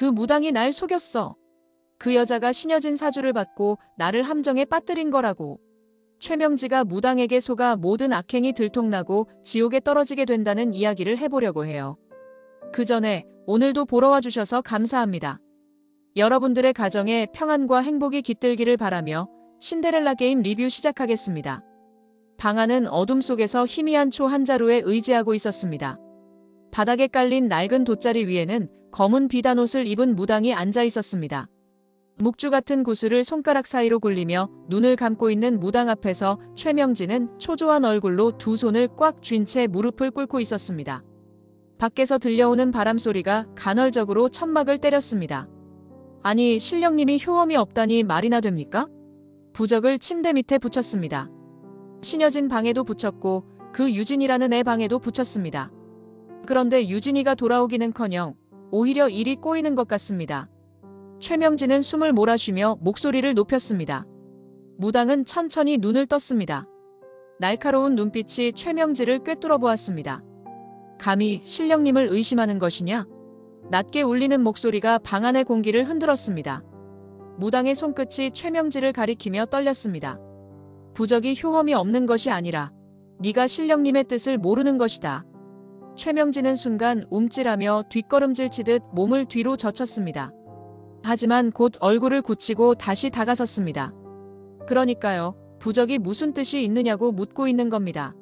그 무당이 날 속였어. 그 여자가 신여진 사주를 받고 나를 함정에 빠뜨린 거라고. 최명지가 무당에게 속아 모든 악행이 들통나고 지옥에 떨어지게 된다는 이야기를 해보려고 해요. 그 전에 오늘도 보러 와주셔서 감사합니다. 여러분들의 가정에 평안과 행복이 깃들기를 바라며 신데렐라 게임 리뷰 시작하겠습니다. 방 안은 어둠 속에서 희미한 초 한 자루에 의지하고 있었습니다. 바닥에 깔린 낡은 돗자리 위에는 검은 비단 옷을 입은 무당이 앉아 있었습니다. 묵주 같은 구슬을 손가락 사이로 굴리며 눈을 감고 있는 무당 앞에서 최명진은 초조한 얼굴로 두 손을 꽉 쥔 채 무릎을 꿇고 있었습니다. 밖에서 들려오는 바람 소리가 간헐적으로 천막을 때렸습니다. 아니, 신령님이 효험이 없다니 말이나 됩니까? 부적을 침대 밑에 붙였습니다. 신여진 방에도 붙였고 그 유진이라는 애 방에도 붙였습니다. 그런데 유진이가 돌아오기는커녕 오히려 일이 꼬이는 것 같습니다. 최명진은 숨을 몰아쉬며 목소리를 높였습니다. 무당은 천천히 눈을 떴습니다. 날카로운 눈빛이 최명진을 꿰뚫어 보았습니다. 감히 신령님을 의심하는 것이냐? 낮게 울리는 목소리가 방 안의 공기를 흔들었습니다. 무당의 손끝이 최명진을 가리키며 떨렸습니다. 부적이 효험이 없는 것이 아니라 네가 신령님의 뜻을 모르는 것이다. 최명진은 순간 움찔하며 뒷걸음질 치듯 몸을 뒤로 젖혔습니다. 하지만 곧 얼굴을 굳히고 다시 다가섰습니다. 그러니까요. 부적이 무슨 뜻이 있느냐고 묻고 있는 겁니다.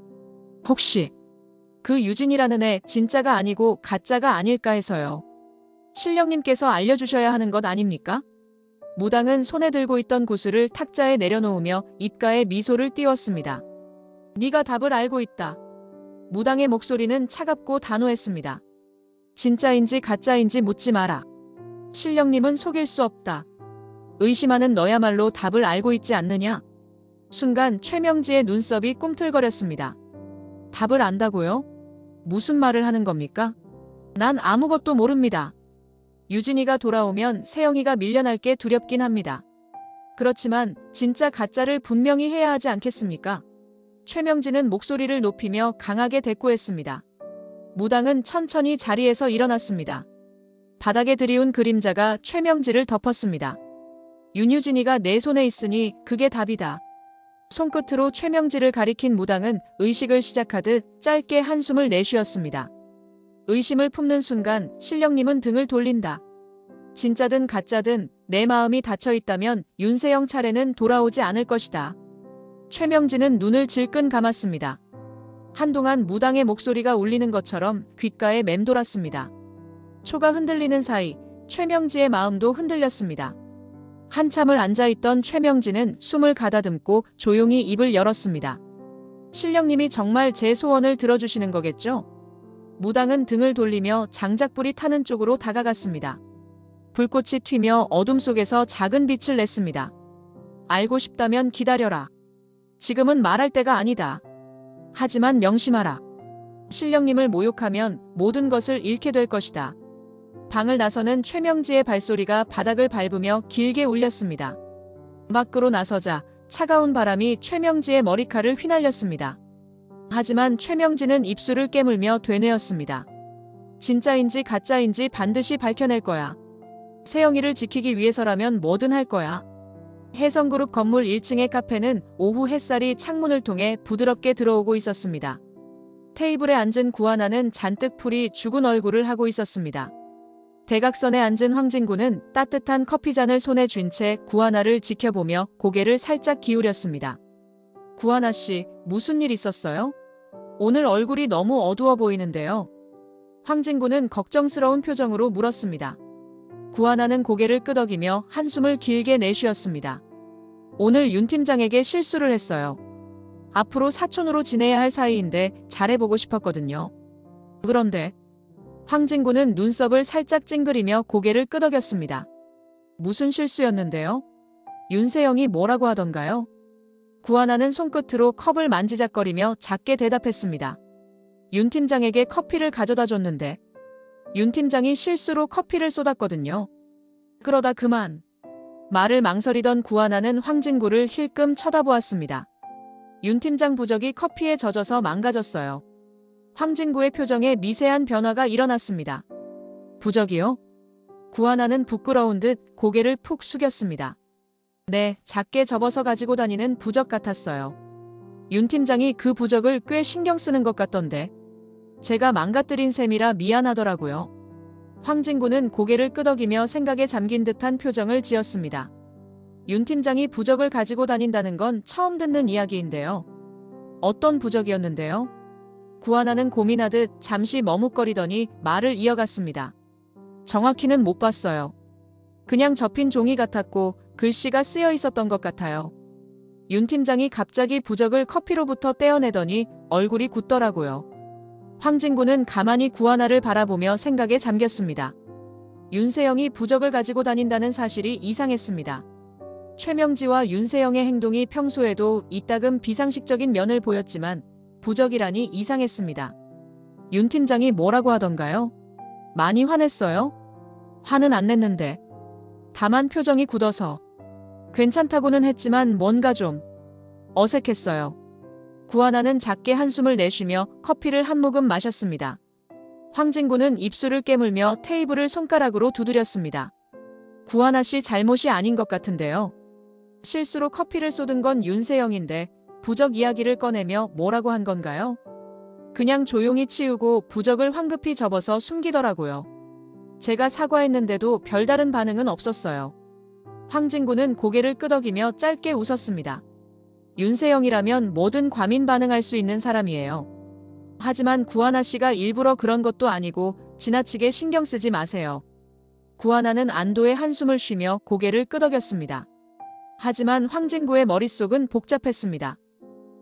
혹시 그 유진이라는 애 진짜가 아니고 가짜가 아닐까 해서요. 신령님께서 알려주셔야 하는 것 아닙니까? 무당은 손에 들고 있던 구슬을 탁자에 내려놓으며 입가에 미소를 띄웠습니다. 네가 답을 알고 있다. 무당의 목소리는 차갑고 단호했습니다. 진짜인지 가짜인지 묻지 마라. 신령님은 속일 수 없다. 의심하는 너야말로 답을 알고 있지 않느냐? 순간 최명지의 눈썹이 꿈틀거렸습니다. 답을 안다고요? 무슨 말을 하는 겁니까? 난 아무것도 모릅니다. 유진이가 돌아오면 세영이가 밀려날 게 두렵긴 합니다. 그렇지만 진짜 가짜를 분명히 해야 하지 않겠습니까? 최명진은 목소리를 높이며 강하게 대꾸했습니다. 무당은 천천히 자리에서 일어났습니다. 바닥에 들이운 그림자가 최명진을 덮었습니다. 윤유진이가 내 손에 있으니 그게 답이다. 손끝으로 최명진을 가리킨 무당은 의식을 시작하듯 짧게 한숨을 내쉬었습니다. 의심을 품는 순간 신령님은 등을 돌린다. 진짜든 가짜든 내 마음이 닫혀있다면 윤세영 차례는 돌아오지 않을 것이다. 최명진은 눈을 질끈 감았습니다. 한동안 무당의 목소리가 울리는 것처럼 귓가에 맴돌았습니다. 초가 흔들리는 사이 최명지의 마음도 흔들렸습니다. 한참을 앉아있던 최명진은 숨을 가다듬고 조용히 입을 열었습니다. 신령님이 정말 제 소원을 들어주시는 거겠죠? 무당은 등을 돌리며 장작불이 타는 쪽으로 다가갔습니다. 불꽃이 튀며 어둠 속에서 작은 빛을 냈습니다. 알고 싶다면 기다려라. 지금은 말할 때가 아니다. 하지만 명심하라. 신령님을 모욕하면 모든 것을 잃게 될 것이다. 방을 나서는 최명지의 발소리가 바닥을 밟으며 길게 울렸습니다. 밖으로 나서자 차가운 바람이 최명지의 머리칼을 휘날렸습니다. 하지만 최명지는 입술을 깨물며 되뇌었습니다. 진짜인지 가짜인지 반드시 밝혀낼 거야. 세영이를 지키기 위해서라면 뭐든 할 거야. 혜성그룹 건물 1층의 카페는 오후 햇살이 창문을 통해 부드럽게 들어오고 있었습니다. 테이블에 앉은 구하나는 잔뜩 풀이 죽은 얼굴을 하고 있었습니다. 대각선에 앉은 황진구는 따뜻한 커피잔을 손에 쥔 채 구하나를 지켜보며 고개를 살짝 기울였습니다. 구하나 씨, 무슨 일 있었어요? 오늘 얼굴이 너무 어두워 보이는데요. 황진구는 걱정스러운 표정으로 물었습니다. 구하나는 고개를 끄덕이며 한숨을 길게 내쉬었습니다. 오늘 윤 팀장에게 실수를 했어요. 앞으로 사촌으로 지내야 할 사이인데 잘해보고 싶었거든요. 그런데 황진구는 눈썹을 살짝 찡그리며 고개를 끄덕였습니다. 무슨 실수였는데요? 윤세영이 뭐라고 하던가요? 구하나는 손끝으로 컵을 만지작거리며 작게 대답했습니다. 윤 팀장에게 커피를 가져다 줬는데 윤 팀장이 실수로 커피를 쏟았거든요. 그러다 그만. 말을 망설이던 구하나는 황진구를 힐끔 쳐다보았습니다. 윤 팀장 부적이 커피에 젖어서 망가졌어요. 황진구의 표정에 미세한 변화가 일어났습니다. 부적이요? 구하나는 부끄러운 듯 고개를 푹 숙였습니다. 네, 작게 접어서 가지고 다니는 부적 같았어요. 윤 팀장이 그 부적을 꽤 신경 쓰는 것 같던데. 제가 망가뜨린 셈이라 미안하더라고요. 황진구는 고개를 끄덕이며 생각에 잠긴 듯한 표정을 지었습니다. 윤 팀장이 부적을 가지고 다닌다는 건 처음 듣는 이야기인데요. 어떤 부적이었는데요? 구하나는 고민하듯 잠시 머뭇거리더니 말을 이어갔습니다. 정확히는 못 봤어요. 그냥 접힌 종이 같았고 글씨가 쓰여 있었던 것 같아요. 윤 팀장이 갑자기 부적을 커피로부터 떼어내더니 얼굴이 굳더라고요. 황진구는 가만히 구하나를 바라보며 생각에 잠겼습니다. 윤세영이 부적을 가지고 다닌다는 사실이 이상했습니다. 최명지와 윤세영의 행동이 평소에도 이따금 비상식적인 면을 보였지만 부적이라니 이상했습니다. 윤 팀장이 뭐라고 하던가요? 많이 화냈어요? 화는 안 냈는데. 다만 표정이 굳어서. 괜찮다고는 했지만 뭔가 좀 어색했어요. 구하나는 작게 한숨을 내쉬며 커피를 한 모금 마셨습니다. 황진구는 입술을 깨물며 테이블을 손가락으로 두드렸습니다. 구하나 씨 잘못이 아닌 것 같은데요. 실수로 커피를 쏟은 건 윤세영인데 부적 이야기를 꺼내며 뭐라고 한 건가요? 그냥 조용히 치우고 부적을 황급히 접어서 숨기더라고요. 제가 사과했는데도 별다른 반응은 없었어요. 황진구는 고개를 끄덕이며 짧게 웃었습니다. 윤세영이라면 뭐든 과민 반응할 수 있는 사람이에요. 하지만 구하나 씨가 일부러 그런 것도 아니고 지나치게 신경 쓰지 마세요. 구하나는 안도의 한숨을 쉬며 고개를 끄덕였습니다. 하지만 황진구의 머릿속은 복잡했습니다.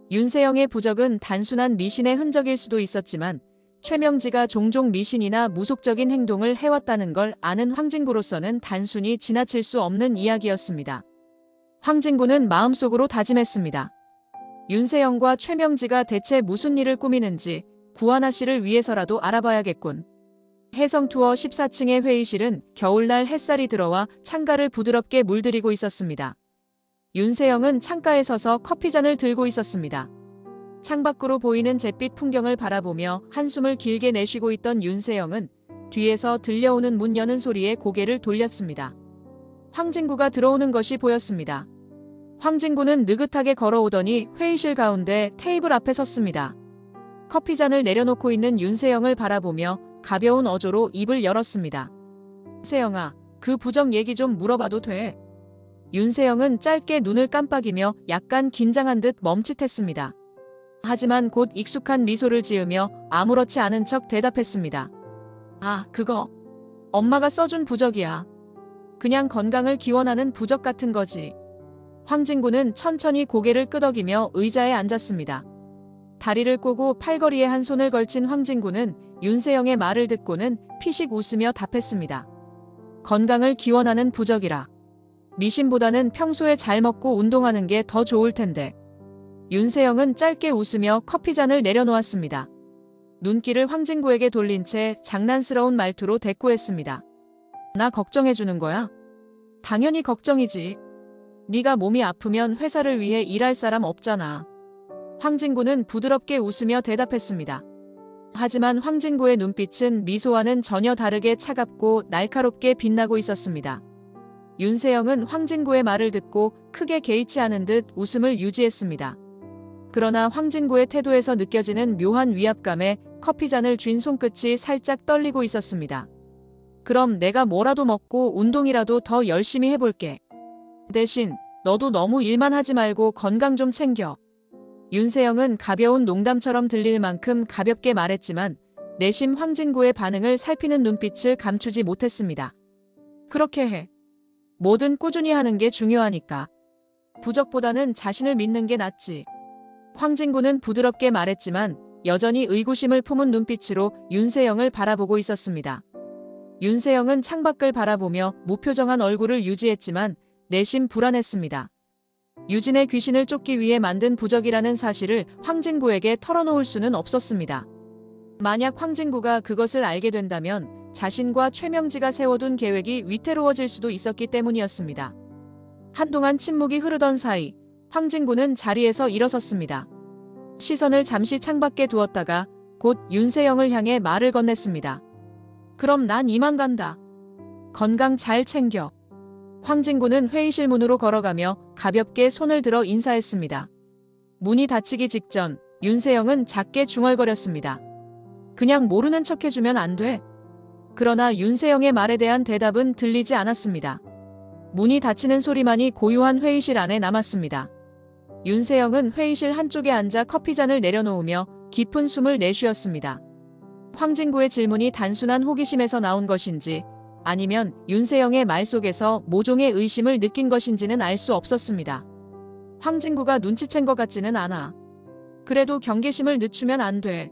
윤세영의 부적은 단순한 미신의 흔적일 수도 있었지만 최명지가 종종 미신이나 무속적인 행동을 해왔다는 걸 아는 황진구로서는 단순히 지나칠 수 없는 이야기였습니다. 황진구는 마음속으로 다짐했습니다. 윤세영과 최명지가 대체 무슨 일을 꾸미는지 구하나 씨를 위해서라도 알아봐야겠군. 해성투어 14층의 회의실은 겨울날 햇살이 들어와 창가를 부드럽게 물들이고 있었습니다. 윤세영은 창가에 서서 커피잔을 들고 있었습니다. 창밖으로 보이는 잿빛 풍경을 바라보며 한숨을 길게 내쉬고 있던 윤세영은 뒤에서 들려오는 문 여는 소리에 고개를 돌렸습니다. 황진구가 들어오는 것이 보였습니다. 황진구는 느긋하게 걸어오더니 회의실 가운데 테이블 앞에 섰습니다. 커피잔을 내려놓고 있는 윤세영을 바라보며 가벼운 어조로 입을 열었습니다. 세영아, 그 부적 얘기 좀 물어봐도 돼? 윤세영은 짧게 눈을 깜빡이며 약간 긴장한 듯 멈칫했습니다. 하지만 곧 익숙한 미소를 지으며 아무렇지 않은 척 대답했습니다. 아, 그거 엄마가 써준 부적이야. 그냥 건강을 기원하는 부적 같은 거지. 황진구는 천천히 고개를 끄덕이며 의자에 앉았습니다. 다리를 꼬고 팔걸이에 한 손을 걸친 황진구는 윤세영의 말을 듣고는 피식 웃으며 답했습니다. 건강을 기원하는 부적이라. 미신보다는 평소에 잘 먹고 운동하는 게 더 좋을 텐데. 윤세영은 짧게 웃으며 커피잔을 내려놓았습니다. 눈길을 황진구에게 돌린 채 장난스러운 말투로 대꾸했습니다. 나 걱정해주는 거야? 당연히 걱정이지. 네가 몸이 아프면 회사를 위해 일할 사람 없잖아. 황진구는 부드럽게 웃으며 대답했습니다. 하지만 황진구의 눈빛은 미소와는 전혀 다르게 차갑고 날카롭게 빛나고 있었습니다. 윤세영은 황진구의 말을 듣고 크게 개의치 않은 듯 웃음을 유지했습니다. 그러나 황진구의 태도에서 느껴지는 묘한 위압감에 커피잔을 쥔 손끝이 살짝 떨리고 있었습니다. 그럼 내가 뭐라도 먹고 운동이라도 더 열심히 해볼게. 대신 너도 너무 일만 하지 말고 건강 좀 챙겨. 윤세영은 가벼운 농담처럼 들릴 만큼 가볍게 말했지만 내심 황진구의 반응을 살피는 눈빛을 감추지 못했습니다. 그렇게 해. 뭐든 꾸준히 하는 게 중요하니까. 부적보다는 자신을 믿는 게 낫지. 황진구는 부드럽게 말했지만 여전히 의구심을 품은 눈빛으로 윤세영을 바라보고 있었습니다. 윤세영은 창밖을 바라보며 무표정한 얼굴을 유지했지만 내심 불안했습니다. 유진의 귀신을 쫓기 위해 만든 부적이라는 사실을 황진구에게 털어놓을 수는 없었습니다. 만약 황진구가 그것을 알게 된다면 자신과 최명지가 세워둔 계획이 위태로워질 수도 있었기 때문이었습니다. 한동안 침묵이 흐르던 사이 황진구는 자리에서 일어섰습니다. 시선을 잠시 창밖에 두었다가 곧 윤세영을 향해 말을 건넸습니다. 그럼 난 이만 간다. 건강 잘 챙겨. 황진구는 회의실 문으로 걸어가며 가볍게 손을 들어 인사했습니다. 문이 닫히기 직전 윤세영은 작게 중얼거렸습니다. 그냥 모르는 척 해주면 안 돼? 그러나 윤세영의 말에 대한 대답은 들리지 않았습니다. 문이 닫히는 소리만이 고요한 회의실 안에 남았습니다. 윤세영은 회의실 한쪽에 앉아 커피잔을 내려놓으며 깊은 숨을 내쉬었습니다. 황진구의 질문이 단순한 호기심에서 나온 것인지 아니면 윤세영의 말 속에서 모종의 의심을 느낀 것인지는 알 수 없었습니다. 황진구가 눈치챈 것 같지는 않아. 그래도 경계심을 늦추면 안 돼.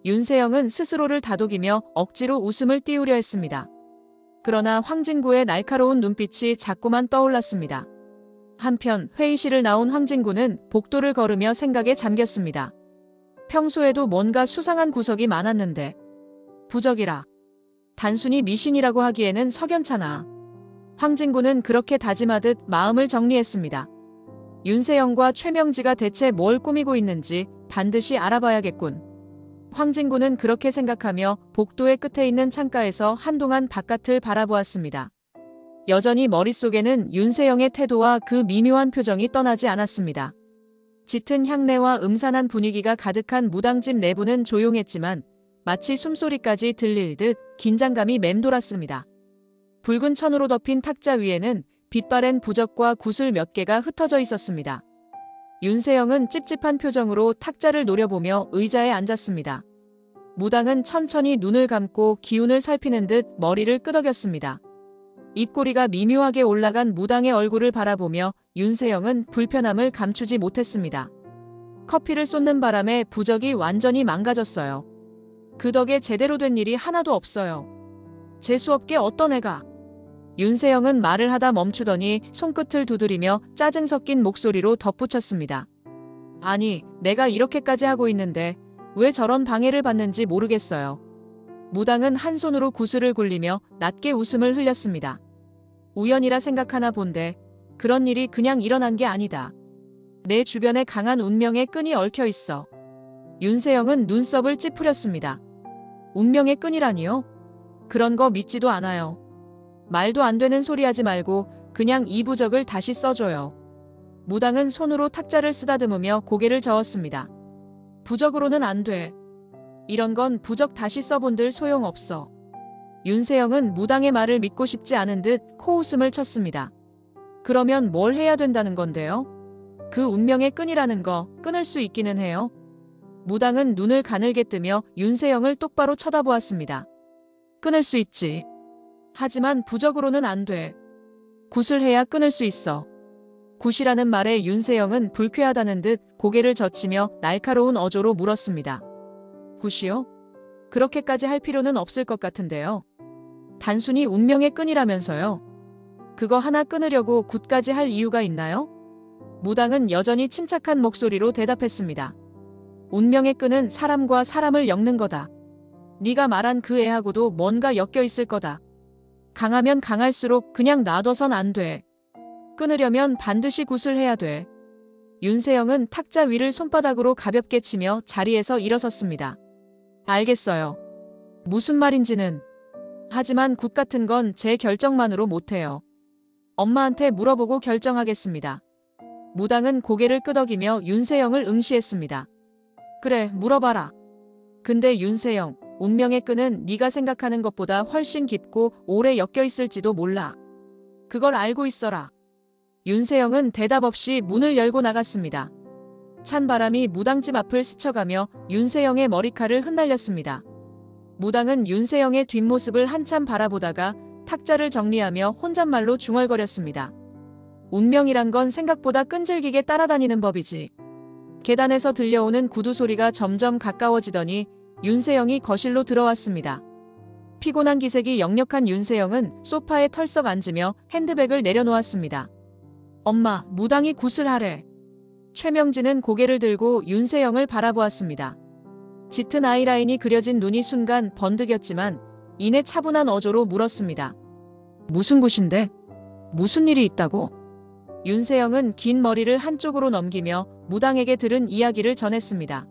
윤세영은 스스로를 다독이며 억지로 웃음을 띄우려 했습니다. 그러나 황진구의 날카로운 눈빛이 자꾸만 떠올랐습니다. 한편 회의실을 나온 황진구는 복도를 걸으며 생각에 잠겼습니다. 평소에도 뭔가 수상한 구석이 많았는데 부적이라. 단순히 미신이라고 하기에는 석연찮아. 황진구는 그렇게 다짐하듯 마음을 정리했습니다. 윤세영과 최명지가 대체 뭘 꾸미고 있는지 반드시 알아봐야겠군. 황진구는 그렇게 생각하며 복도의 끝에 있는 창가에서 한동안 바깥을 바라보았습니다. 여전히 머릿속에는 윤세영의 태도와 그 미묘한 표정이 떠나지 않았습니다. 짙은 향내와 음산한 분위기가 가득한 무당집 내부는 조용했지만 마치 숨소리까지 들릴 듯 긴장감이 맴돌았습니다. 붉은 천으로 덮인 탁자 위에는 빛바랜 부적과 구슬 몇 개가 흩어져 있었습니다. 윤세영은 찝찝한 표정으로 탁자를 노려보며 의자에 앉았습니다. 무당은 천천히 눈을 감고 기운을 살피는 듯 머리를 끄덕였습니다. 입꼬리가 미묘하게 올라간 무당의 얼굴을 바라보며 윤세영은 불편함을 감추지 못했습니다. 커피를 쏟는 바람에 부적이 완전히 망가졌어요. 그 덕에 제대로 된 일이 하나도 없어요. 재수없게 어떤 애가. 윤세영은 말을 하다 멈추더니 손끝을 두드리며 짜증 섞인 목소리로 덧붙였습니다. 아니, 내가 이렇게까지 하고 있는데 왜 저런 방해를 받는지 모르겠어요. 무당은 한 손으로 구슬을 굴리며 낮게 웃음을 흘렸습니다. 우연이라 생각하나 본데 그런 일이 그냥 일어난 게 아니다. 내 주변에 강한 운명의 끈이 얽혀 있어. 윤세영은 눈썹을 찌푸렸습니다. 운명의 끈이라니요? 그런 거 믿지도 않아요. 말도 안 되는 소리 하지 말고 그냥 이 부적을 다시 써줘요. 무당은 손으로 탁자를 쓰다듬으며 고개를 저었습니다. 부적으로는 안 돼. 이런 건 부적 다시 써본들 소용없어. 윤세영은 무당의 말을 믿고 싶지 않은 듯 코웃음을 쳤습니다. 그러면 뭘 해야 된다는 건데요? 그 운명의 끈이라는 거 끊을 수 있기는 해요. 무당은 눈을 가늘게 뜨며 윤세영을 똑바로 쳐다보았습니다. 끊을 수 있지. 하지만 부적으로는 안 돼. 굿을 해야 끊을 수 있어. 굿이라는 말에 윤세영은 불쾌하다는 듯 고개를 젖히며 날카로운 어조로 물었습니다. 굿이요? 그렇게까지 할 필요는 없을 것 같은데요. 단순히 운명의 끈이라면서요. 그거 하나 끊으려고 굿까지 할 이유가 있나요? 무당은 여전히 침착한 목소리로 대답했습니다. 운명의 끈은 사람과 사람을 엮는 거다. 네가 말한 그 애하고도 뭔가 엮여 있을 거다. 강하면 강할수록 그냥 놔둬선 안 돼. 끊으려면 반드시 굿을 해야 돼. 윤세영은 탁자 위를 손바닥으로 가볍게 치며 자리에서 일어섰습니다. 알겠어요. 무슨 말인지는. 하지만 굿 같은 건 제 결정만으로 못해요. 엄마한테 물어보고 결정하겠습니다. 무당은 고개를 끄덕이며 윤세영을 응시했습니다. 그래, 물어봐라. 근데 윤세영, 운명의 끈은 네가 생각하는 것보다 훨씬 깊고 오래 엮여 있을지도 몰라. 그걸 알고 있어라. 윤세영은 대답 없이 문을 열고 나갔습니다. 찬 바람이 무당집 앞을 스쳐가며 윤세영의 머리칼을 흩날렸습니다. 무당은 윤세영의 뒷모습을 한참 바라보다가 탁자를 정리하며 혼잣말로 중얼거렸습니다. 운명이란 건 생각보다 끈질기게 따라다니는 법이지. 계단에서 들려오는 구두 소리가 점점 가까워지더니 윤세영이 거실로 들어왔습니다. 피곤한 기색이 역력한 윤세영은 소파에 털썩 앉으며 핸드백을 내려놓았습니다. 엄마, 무당이 굿을 하래. 최명진은 고개를 들고 윤세영을 바라보았습니다. 짙은 아이라인이 그려진 눈이 순간 번득였지만 이내 차분한 어조로 물었습니다. 무슨 굿인데? 무슨 일이 있다고? 윤세영은 긴 머리를 한쪽으로 넘기며 무당에게 들은 이야기를 전했습니다.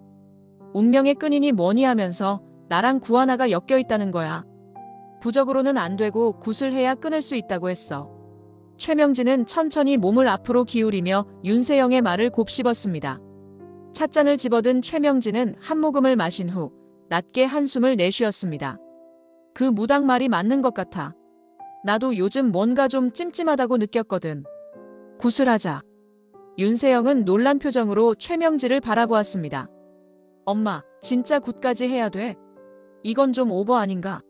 운명의 끈이니 뭐니 하면서 나랑 구하나가 엮여 있다는 거야. 부적으로는 안 되고 굿을 해야 끊을 수 있다고 했어. 최명진은 천천히 몸을 앞으로 기울이며 윤세영의 말을 곱씹었습니다. 찻잔을 집어든 최명진은 한 모금을 마신 후 낮게 한숨을 내쉬었습니다. 그 무당 말이 맞는 것 같아. 나도 요즘 뭔가 좀 찜찜하다고 느꼈거든. 굿을 하자. 윤세영은 놀란 표정으로 최명진을 바라보았습니다. 엄마, 진짜 굿까지 해야 돼? 이건 좀 오버 아닌가?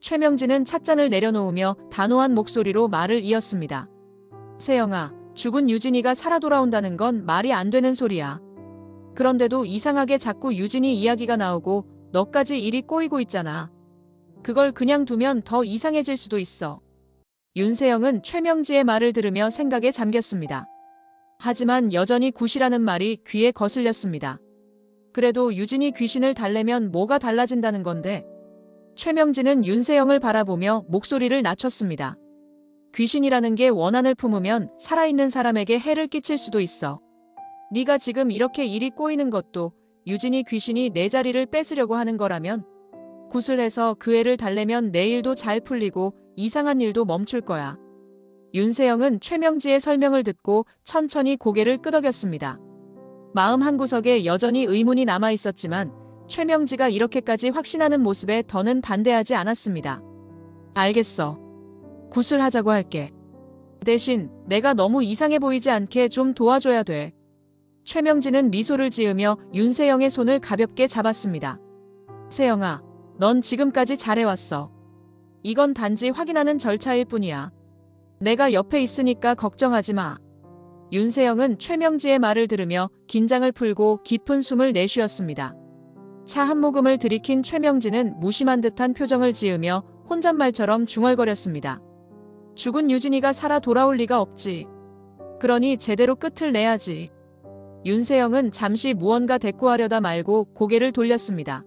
최명진은 찻잔을 내려놓으며 단호한 목소리로 말을 이었습니다. 세영아, 죽은 유진이가 살아 돌아온다는 건 말이 안 되는 소리야. 그런데도 이상하게 자꾸 유진이 이야기가 나오고 너까지 일이 꼬이고 있잖아. 그걸 그냥 두면 더 이상해질 수도 있어. 윤세영은 최명지의 말을 들으며 생각에 잠겼습니다. 하지만 여전히 굿이라는 말이 귀에 거슬렸습니다. 그래도 유진이 귀신을 달래면 뭐가 달라진다는 건데. 최명진은 윤세영을 바라보며 목소리를 낮췄습니다. 귀신이라는 게 원한을 품으면 살아있는 사람에게 해를 끼칠 수도 있어. 네가 지금 이렇게 일이 꼬이는 것도 유진이 귀신이 내 자리를 뺏으려고 하는 거라면 굿을 해서 그 애를 달래면 내 일도 잘 풀리고 이상한 일도 멈출 거야. 윤세영은 최명지의 설명을 듣고 천천히 고개를 끄덕였습니다. 마음 한구석에 여전히 의문이 남아 있었지만 최명지가 이렇게까지 확신하는 모습에 더는 반대하지 않았습니다. 알겠어. 굿을 하자고 할게. 대신 내가 너무 이상해 보이지 않게 좀 도와줘야 돼. 최명진은 미소를 지으며 윤세영의 손을 가볍게 잡았습니다. 세영아, 넌 지금까지 잘해왔어. 이건 단지 확인하는 절차일 뿐이야. 내가 옆에 있으니까 걱정하지 마. 윤세영은 최명지의 말을 들으며 긴장을 풀고 깊은 숨을 내쉬었습니다. 차 한 모금을 들이킨 최명진은 무심한 듯한 표정을 지으며 혼잣말처럼 중얼거렸습니다. 죽은 유진이가 살아 돌아올 리가 없지. 그러니 제대로 끝을 내야지. 윤세영은 잠시 무언가 대꾸하려다 말고 고개를 돌렸습니다.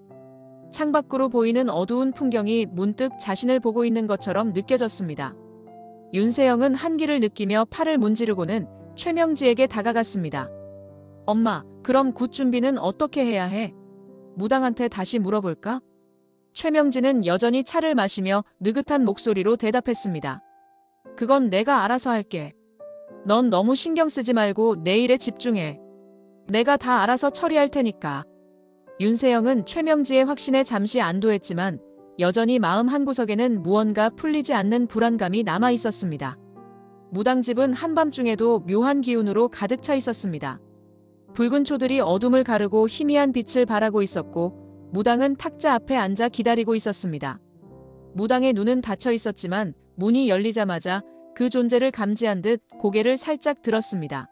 창밖으로 보이는 어두운 풍경이 문득 자신을 보고 있는 것처럼 느껴졌습니다. 윤세영은 한기를 느끼며 팔을 문지르고는 최명지에게 다가갔습니다. 엄마, 그럼 굿 준비는 어떻게 해야 해? 무당한테 다시 물어볼까? 최명지는 여전히 차를 마시며 느긋한 목소리로 대답했습니다. 그건 내가 알아서 할게. 넌 너무 신경 쓰지 말고 내 일에 집중해. 내가 다 알아서 처리할 테니까. 윤세영은 최명지의 확신에 잠시 안도했지만 여전히 마음 한구석에는 무언가 풀리지 않는 불안감이 남아 있었습니다. 무당집은 한밤중에도 묘한 기운으로 가득 차 있었습니다. 붉은 초들이 어둠을 가르고 희미한 빛을 발하고 있었고 무당은 탁자 앞에 앉아 기다리고 있었습니다. 무당의 눈은 닫혀 있었지만 문이 열리자마자 그 존재를 감지한 듯 고개를 살짝 들었습니다.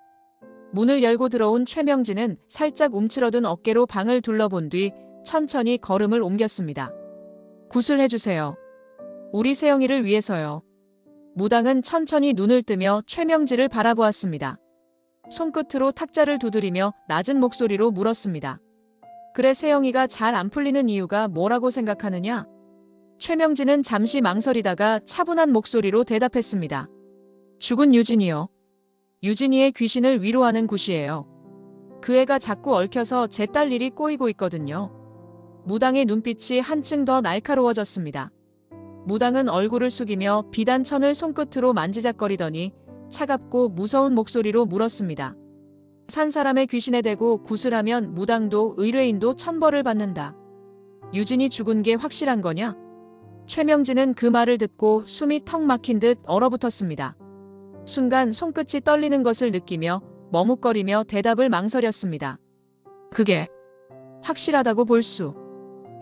문을 열고 들어온 최명진은 살짝 움츠러든 어깨로 방을 둘러본 뒤 천천히 걸음을 옮겼습니다. 굿을 해주세요. 우리 세영이를 위해서요. 무당은 천천히 눈을 뜨며 최명진을 바라보았습니다. 손끝으로 탁자를 두드리며 낮은 목소리로 물었습니다. 그래, 세영이가 잘 안 풀리는 이유가 뭐라고 생각하느냐? 최명진은 잠시 망설이다가 차분한 목소리로 대답했습니다. 죽은 유진이요. 유진이의 귀신을 위로하는 굿이에요. 그 애가 자꾸 얽혀서 제 딸 일이 꼬이고 있거든요. 무당의 눈빛이 한층 더 날카로워졌습니다. 무당은 얼굴을 숙이며 비단 천을 손끝으로 만지작거리더니 차갑고 무서운 목소리로 물었습니다. 산 사람의 귀신에 대고 굿을 하면 무당도 의뢰인도 천벌을 받는다. 유진이 죽은 게 확실한 거냐? 최명진은 그 말을 듣고 숨이 턱 막힌 듯 얼어붙었습니다. 순간 손끝이 떨리는 것을 느끼며 머뭇거리며 대답을 망설였습니다. 그게 확실하다고 볼 수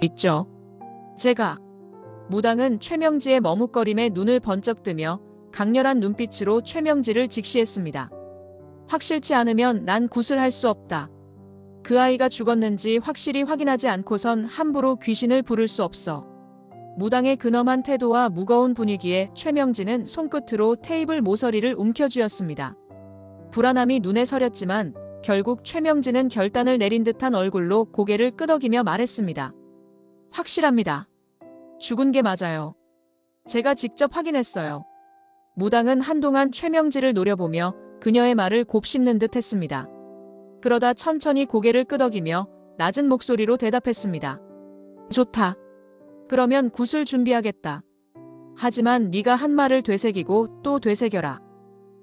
있죠. 제가. 무당은 최명지의 머뭇거림에 눈을 번쩍 뜨며 강렬한 눈빛으로 최명지를 직시했습니다. 확실치 않으면 난 굿을 할 수 없다. 그 아이가 죽었는지 확실히 확인하지 않고선 함부로 귀신을 부를 수 없어. 무당의 근엄한 태도와 무거운 분위기에 최명진은 손끝으로 테이블 모서리를 움켜쥐었습니다. 불안함이 눈에 서렸지만 결국 최명진은 결단을 내린 듯한 얼굴로 고개를 끄덕이며 말했습니다. 확실합니다. 죽은 게 맞아요. 제가 직접 확인했어요. 무당은 한동안 최명지를 노려보며 그녀의 말을 곱씹는 듯 했습니다. 그러다 천천히 고개를 끄덕이며 낮은 목소리로 대답했습니다. 좋다. 그러면 굿을 준비하겠다. 하지만 네가 한 말을 되새기고 또 되새겨라.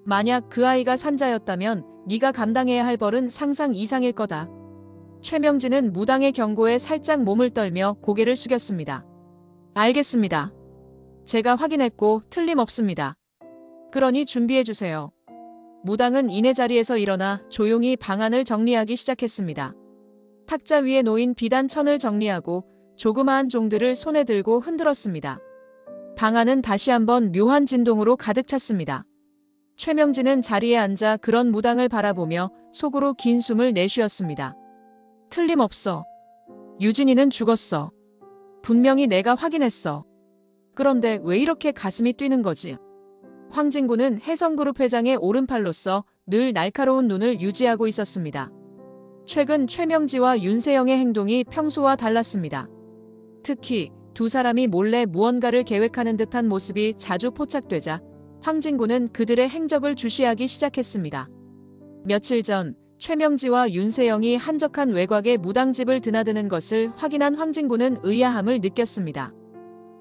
만약 그 아이가 산자였다면 네가 감당해야 할 벌은 상상 이상일 거다. 최명진은 무당의 경고에 살짝 몸을 떨며 고개를 숙였습니다. 알겠습니다. 제가 확인했고 틀림없습니다. 그러니 준비해주세요. 무당은 이내 자리에서 일어나 조용히 방안을 정리하기 시작했습니다. 탁자 위에 놓인 비단 천을 정리하고 조그마한 종들을 손에 들고 흔들었습니다. 방안은 다시 한번 묘한 진동으로 가득 찼습니다. 최명진은 자리에 앉아 그런 무당을 바라보며 속으로 긴 숨을 내쉬었습니다. 틀림없어. 유진이는 죽었어. 분명히 내가 확인했어. 그런데 왜 이렇게 가슴이 뛰는 거지? 황진구는 혜성그룹 회장의 오른팔로서 늘 날카로운 눈을 유지하고 있었습니다. 최근 최명지와 윤세영의 행동이 평소와 달랐습니다. 특히 두 사람이 몰래 무언가를 계획하는 듯한 모습이 자주 포착되자 황진구는 그들의 행적을 주시하기 시작했습니다. 며칠 전 최명지와 윤세영이 한적한 외곽의 무당집을 드나드는 것을 확인한 황진구는 의아함을 느꼈습니다.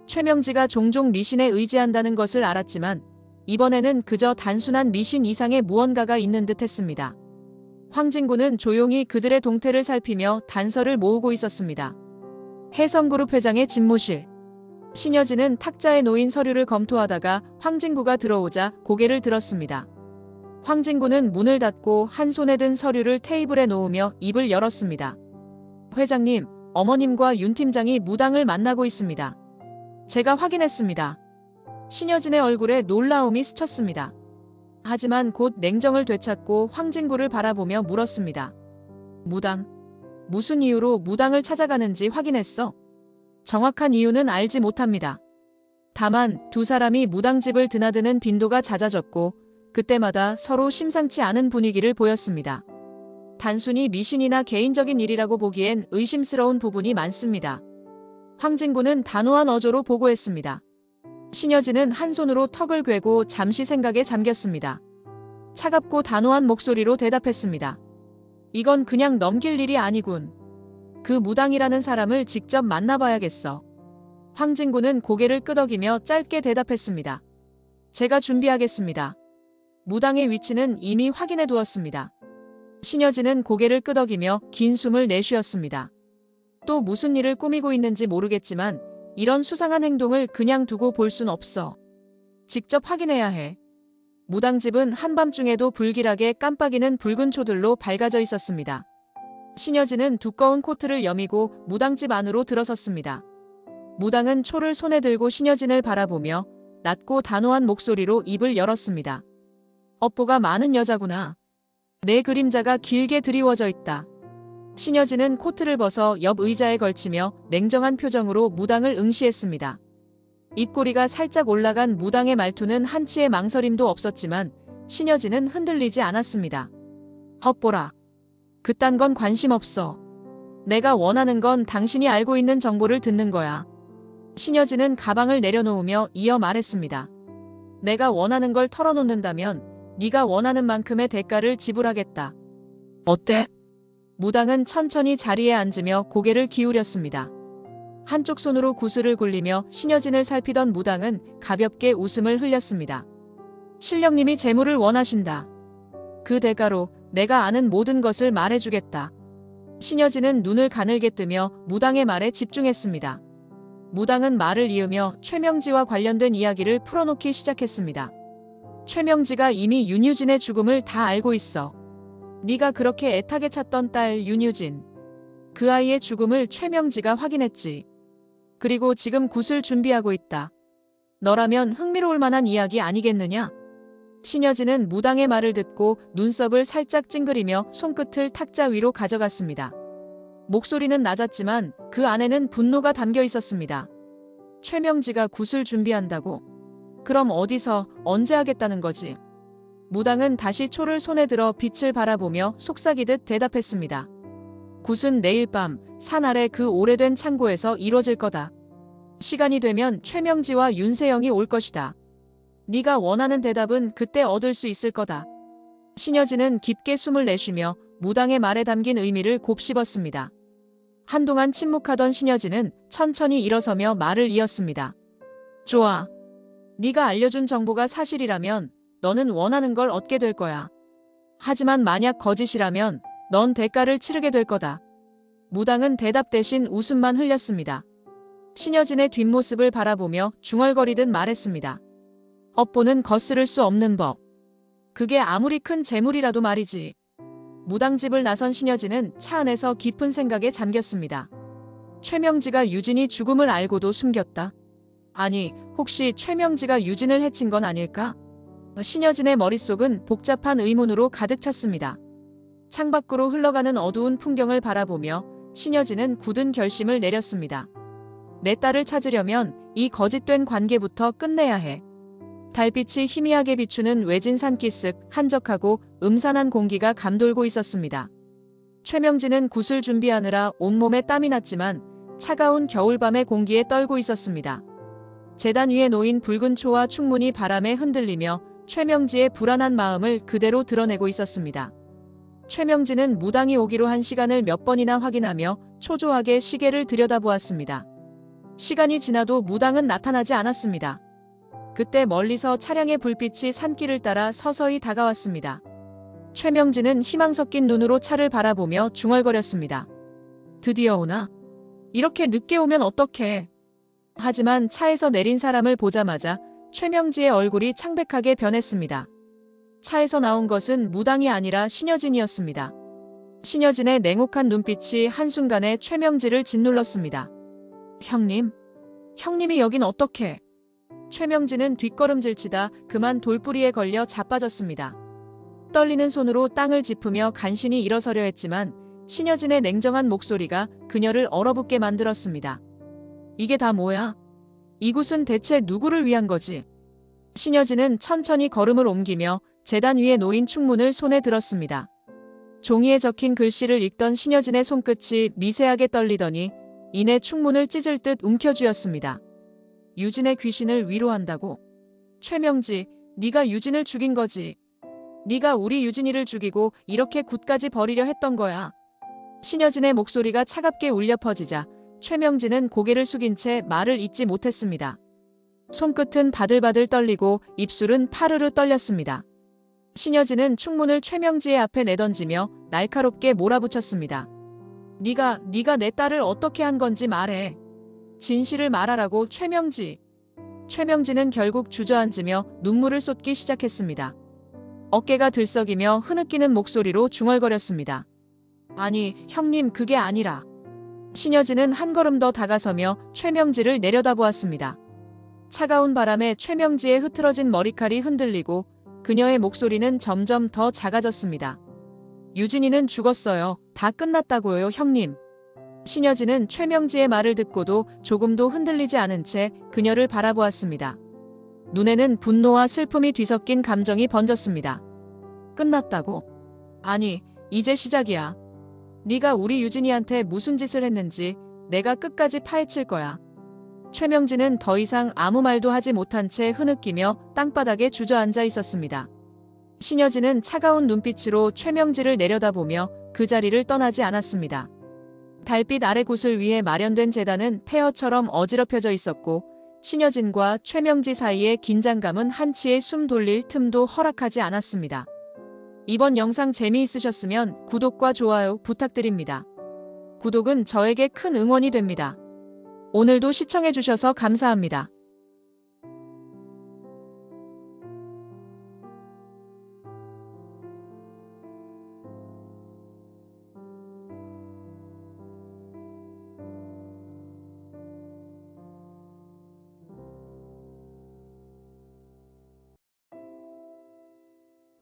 최명지가 종종 미신에 의지한다는 것을 알았지만 이번에는 그저 단순한 미신 이상의 무언가가 있는 듯 했습니다. 황진구는 조용히 그들의 동태를 살피며 단서를 모으고 있었습니다. 혜성그룹 회장의 집무실. 신여진은 탁자에 놓인 서류를 검토하다가 황진구가 들어오자 고개를 들었습니다. 황진구는 문을 닫고 한 손에 든 서류를 테이블에 놓으며 입을 열었습니다. 회장님, 어머님과 윤 팀장이 무당을 만나고 있습니다. 제가 확인했습니다. 신여진의 얼굴에 놀라움이 스쳤습니다. 하지만 곧 냉정을 되찾고 황진구를 바라보며 물었습니다. 무당? 무슨 이유로 무당을 찾아가는지 확인했어? 정확한 이유는 알지 못합니다. 다만 두 사람이 무당집을 드나드는 빈도가 잦아졌고 그때마다 서로 심상치 않은 분위기를 보였습니다. 단순히 미신이나 개인적인 일이라고 보기엔 의심스러운 부분이 많습니다. 황진구는 단호한 어조로 보고했습니다. 신여진은 한 손으로 턱을 괴고 잠시 생각에 잠겼습니다. 차갑고 단호한 목소리로 대답했습니다. 이건 그냥 넘길 일이 아니군. 그 무당이라는 사람을 직접 만나봐야겠어. 황진구는 고개를 끄덕이며 짧게 대답했습니다. 제가 준비하겠습니다. 무당의 위치는 이미 확인해 두었습니다. 신여진은 고개를 끄덕이며 긴 숨을 내쉬었습니다. 또 무슨 일을 꾸미고 있는지 모르겠지만 이런 수상한 행동을 그냥 두고 볼 순 없어. 직접 확인해야 해. 무당집은 한밤중에도 불길하게 깜빡이는 붉은 초들로 밝아져 있었습니다. 신여진은 두꺼운 코트를 여미고 무당집 안으로 들어섰습니다. 무당은 초를 손에 들고 신여진을 바라보며 낮고 단호한 목소리로 입을 열었습니다. 업보가 많은 여자구나. 내 그림자가 길게 드리워져 있다. 신여진은 코트를 벗어 옆 의자에 걸치며 냉정한 표정으로 무당을 응시했습니다. 입꼬리가 살짝 올라간 무당의 말투는 한치의 망설임도 없었지만 신여진은 흔들리지 않았습니다. 헛보라. 그딴 건 관심 없어. 내가 원하는 건 당신이 알고 있는 정보를 듣는 거야. 신여진은 가방을 내려놓으며 이어 말했습니다. 내가 원하는 걸 털어놓는다면 네가 원하는 만큼의 대가를 지불하겠다. 어때? 무당은 천천히 자리에 앉으며 고개를 기울였습니다. 한쪽 손으로 구슬을 굴리며 신여진을 살피던 무당은 가볍게 웃음을 흘렸습니다. 신령님이 재물을 원하신다. 그 대가로 내가 아는 모든 것을 말해주겠다. 신여진은 눈을 가늘게 뜨며 무당의 말에 집중했습니다. 무당은 말을 이으며 최명지와 관련된 이야기를 풀어놓기 시작했습니다. 최명지가 이미 윤유진의 죽음을 다 알고 있어. 네가 그렇게 애타게 찾던 딸 윤유진. 그 아이의 죽음을 최명지가 확인했지. 그리고 지금 굿을 준비하고 있다. 너라면 흥미로울 만한 이야기 아니겠느냐? 신여진은 무당의 말을 듣고 눈썹을 살짝 찡그리며 손끝을 탁자 위로 가져갔습니다. 목소리는 낮았지만 그 안에는 분노가 담겨 있었습니다. 최명지가 굿을 준비한다고? 그럼 어디서 언제 하겠다는 거지? 무당은 다시 초를 손에 들어 빛을 바라보며 속삭이듯 대답했습니다. 굿은 내일 밤 산 아래 그 오래된 창고에서 이뤄질 거다. 시간이 되면 최명지와 윤세영이 올 것이다. 네가 원하는 대답은 그때 얻을 수 있을 거다. 신여진은 깊게 숨을 내쉬며 무당의 말에 담긴 의미를 곱씹었습니다. 한동안 침묵하던 신여진은 천천히 일어서며 말을 이었습니다. 좋아. 네가 알려준 정보가 사실이라면 너는 원하는 걸 얻게 될 거야. 하지만 만약 거짓이라면 넌 대가를 치르게 될 거다. 무당은 대답 대신 웃음만 흘렸습니다. 신여진의 뒷모습을 바라보며 중얼거리듯 말했습니다. 업보는 거스를 수 없는 법. 그게 아무리 큰 재물이라도 말이지. 무당집을 나선 신여진은 차 안에서 깊은 생각에 잠겼습니다. 최명지가 유진이 죽음을 알고도 숨겼다. 아니, 혹시 최명지가 유진을 해친 건 아닐까? 신여진의 머릿속은 복잡한 의문으로 가득 찼습니다. 창밖으로 흘러가는 어두운 풍경을 바라보며 신여진은 굳은 결심을 내렸습니다. 내 딸을 찾으려면 이 거짓된 관계부터 끝내야 해. 달빛이 희미하게 비추는 외진 산기슭, 한적하고 음산한 공기가 감돌고 있었습니다. 최명진은 굿을 준비하느라 온몸에 땀이 났지만 차가운 겨울밤의 공기에 떨고 있었습니다. 제단 위에 놓인 붉은 초와 충문이 바람에 흔들리며 최명지의 불안한 마음을 그대로 드러내고 있었습니다. 최명진은 무당이 오기로 한 시간을 몇 번이나 확인하며 초조하게 시계를 들여다보았습니다. 시간이 지나도 무당은 나타나지 않았습니다. 그때 멀리서 차량의 불빛이 산길을 따라 서서히 다가왔습니다. 최명진은 희망 섞인 눈으로 차를 바라보며 중얼거렸습니다. 드디어 오나? 이렇게 늦게 오면 어떡해? 하지만 차에서 내린 사람을 보자마자 최명지의 얼굴이 창백하게 변했습니다. 차에서 나온 것은 무당이 아니라 신여진이었습니다. 신여진의 냉혹한 눈빛이 한순간에 최명지를 짓눌렀습니다. 형님? 형님이 여긴 어떻게? 최명진은 뒷걸음질치다 그만 돌부리에 걸려 자빠졌습니다. 떨리는 손으로 땅을 짚으며 간신히 일어서려 했지만 신여진의 냉정한 목소리가 그녀를 얼어붙게 만들었습니다. 이게 다 뭐야? 이곳은 대체 누구를 위한 거지? 신여진은 천천히 걸음을 옮기며 제단 위에 놓인 충문을 손에 들었습니다. 종이에 적힌 글씨를 읽던 신여진의 손끝이 미세하게 떨리더니 이내 충문을 찢을 듯 움켜쥐었습니다. 유진의 귀신을 위로한다고? 최명지, 네가 유진을 죽인 거지. 네가 우리 유진이를 죽이고 이렇게 굿까지 버리려 했던 거야. 신여진의 목소리가 차갑게 울려 퍼지자 최명진은 고개를 숙인 채 말을 잇지 못했습니다. 손끝은 바들바들 떨리고 입술은 파르르 떨렸습니다. 신여진은 충문을 최명지의 앞에 내던지며 날카롭게 몰아붙였습니다. 네가 내 딸을 어떻게 한 건지 말해. 진실을 말하라고 최명지. 최명지는 결국 주저앉으며 눈물을 쏟기 시작했습니다. 어깨가 들썩이며 흐느끼는 목소리로 중얼거렸습니다. 아니, 형님 그게 아니라. 신여진은 한 걸음 더 다가서며 최명지를 내려다보았습니다. 차가운 바람에 최명지의 흐트러진 머리칼이 흔들리고 그녀의 목소리는 점점 더 작아졌습니다. 유진이는 죽었어요. 다 끝났다고요, 형님. 신여진은 최명지의 말을 듣고도 조금도 흔들리지 않은 채 그녀를 바라보았습니다. 눈에는 분노와 슬픔이 뒤섞인 감정이 번졌습니다. 끝났다고? 아니, 이제 시작이야. 네가 우리 유진이한테 무슨 짓을 했는지 내가 끝까지 파헤칠 거야. 최명진은 더 이상 아무 말도 하지 못한 채 흐느끼며 땅바닥에 주저앉아 있었습니다. 신여진은 차가운 눈빛으로 최명지를 내려다보며 그 자리를 떠나지 않았습니다. 달빛 아래 굿을 위해 마련된 제단은 폐허처럼 어지럽혀져 있었고 신여진과 최명지 사이의 긴장감은 한치의 숨 돌릴 틈도 허락하지 않았습니다. 이번 영상 재미있으셨으면 구독과 좋아요 부탁드립니다. 구독은 저에게 큰 응원이 됩니다. 오늘도 시청해주셔서 감사합니다.